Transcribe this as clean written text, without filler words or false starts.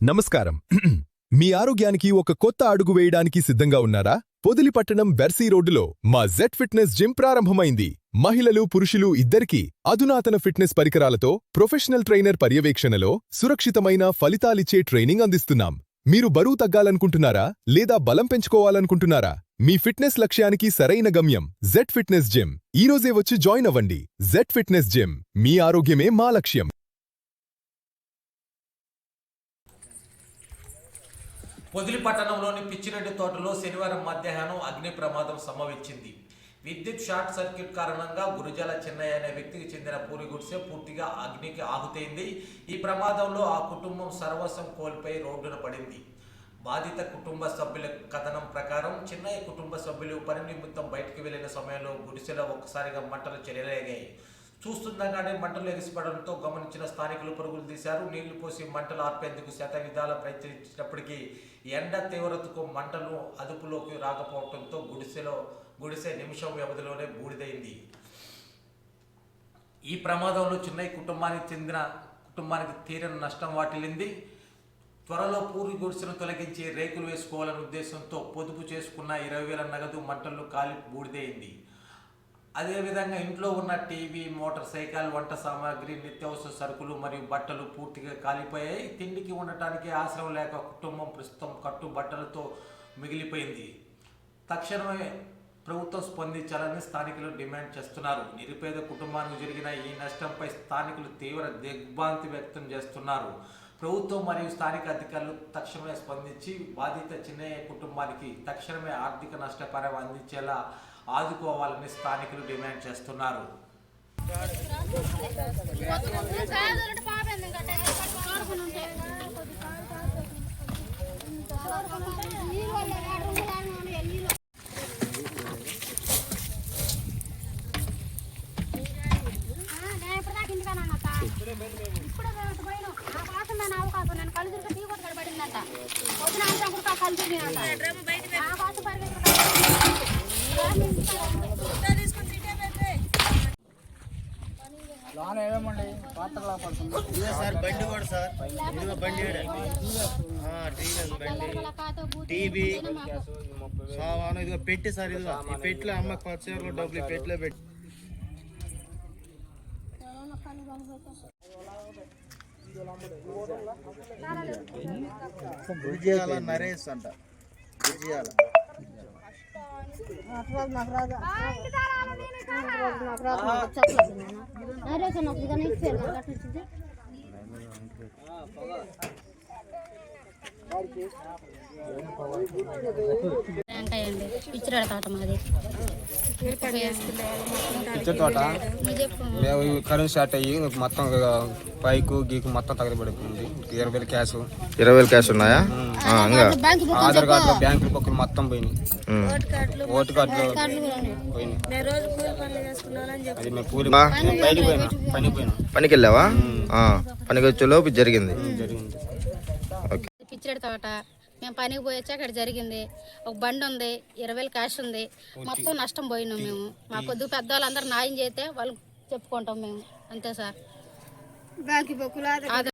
నమస్కారం. మీ ఆరోగ్యానికి ఒక కొత్త అడుగు వేయడానికి సిద్ధంగా ఉన్నారా? పొదిలిపట్టణం బెర్సీ రోడ్డులో మా జెడ్ ఫిట్నెస్ జిమ్ ప్రారంభమైంది. మహిళలు, పురుషులు ఇద్దరికీ అధునాతన ఫిట్నెస్ పరికరాలతో ప్రొఫెషనల్ ట్రైనర్ పర్యవేక్షణలో సురక్షితమైన ఫలితాలిచ్చే ట్రైనింగ్ అందిస్తున్నాం. మీరు బరువు తగ్గాలనుకుంటున్నారా లేదా బలం పెంచుకోవాలనుకుంటున్నారా? మీ ఫిట్నెస్ లక్ష్యానికి సరైన గమ్యం జెడ్ ఫిట్నెస్ జిమ్. ఈరోజే వచ్చి జాయిన్ అవ్వండి. జెడ్ ఫిట్నెస్ జిమ్, మీ ఆరోగ్యమే మా లక్ష్యం. పొదిలి పట్టణంలోని పిచ్చిరెడ్డి తోటలో శనివారం మధ్యాహ్నం అగ్ని ప్రమాదం సంభవించింది. విద్యుత్ షార్ట్ సర్క్యూట్ కారణంగా గురుజాల చిన్నయ్య అనే వ్యక్తికి చెందిన పూరి గుడిసె పూర్తిగా అగ్నికి ఆహుతైంది. ఈ ప్రమాదంలో ఆ కుటుంబం సర్వస్వం కోల్పోయి రోడ్డున పడింది. బాధిత కుటుంబ సభ్యుల కథనం ప్రకారం చిన్నయ్య కుటుంబ సభ్యులు పని నిమిత్తం బయటికి వెళ్లిన సమయంలో గుడిసెలో ఒక్కసారిగా మంటలు చెలరేగాయి. చూస్తుండగానే మంటలు ఎగిసిపడడంతో గమనించిన స్థానికులు పరుగులు తీశారు. నీళ్లు పోసి మంటలు ఆర్పేందుకు శతవిధాల ప్రయత్నించినప్పటికీ ఎండ తీవ్రతకు మంటలు అదుపులోకి రాకపోవడంతో గుడిసె నిమిషం వ్యవధిలోనే బూడిదైంది. ఈ ప్రమాదంలో చిన్నయ్య కుటుంబానికి తీరని నష్టం వాటిల్లింది. త్వరలో పూరి గుడిసెను తొలగించి రేకులు వేసుకోవాలనే ఉద్దేశంతో పొదుపు చేసుకున్న 20,000 నగదు మంటల్లో కాలి బూడిదైంది. అదేవిధంగా ఇంట్లో ఉన్న టీవీ, మోటార్ సైకిల్, వంట సామాగ్రి, నిత్యావసర సరుకులు మరియు బట్టలు పూర్తిగా కాలిపోయాయి. తిండికి ఉండటానికి ఆశ్రయం లేక కుటుంబం ప్రస్తుతం కట్టుబట్టలతో మిగిలిపోయింది. తక్షణమే ప్రభుత్వం స్పందించాలని స్థానికులు డిమాండ్ చేస్తున్నారు. నిరుపేద కుటుంబానికి జరిగిన ఈ నష్టంపై స్థానికులు తీవ్ర దిగ్భ్రాంతి వ్యక్తం చేస్తున్నారు. ప్రభుత్వం మరియు స్థానిక అధికారులు తక్షణమే స్పందించి బాధిత చిన్నయ్య కుటుంబానికి తక్షణమే ఆర్థిక నష్టపరిహారం అందించేలా ఆదుకోవాలని స్థానికులు డిమాండ్ చేస్తున్నారు. సార్ బండి కూడా సార్ ఇదిగో బండి టీవీ సామాను ఇదిగో పెట్టి సార్ ఇదిగో ఈ పెట్లో అమ్మ చీరలో డబ్బులు ఈ పెట్లో పెట్టి గురిజియాల నరేష్ అంట గురిజియాల పిచ్చిరెడ్డి తోట మాది. పిచ్చర్ తోట మేము కరెంట్ స్టార్ట్ అయ్యి మొత్తం పైకు గీకు మొత్తం తగలబడిపోయింది. 20,000 క్యాష్ ఉన్నాయా? ఆధార్ కార్డు, బ్యాంకు బుక్ మొత్తం పోయినాయి. ఓటు కార్డులు పోయినాయి. అది మేము బయటికి పోయినా పనికి వెళ్ళావా? పనికి వచ్చే లోపు జరిగింది. పిచ్చిరెడ్డి తోట మేము పనికి పోయొచ్చా అక్కడ జరిగింది. ఒక బండి ఉంది, 20,000 క్యాష్ ఉంది. మొత్తం నష్టం పోయినాం మేము. మా కొద్ది పెద్దవాళ్ళందరూ న్యాయం చేస్తే వాళ్ళు చెప్పుకుంటాం మేము, అంతే సార్. బ్యాంకు బుక్కులు అది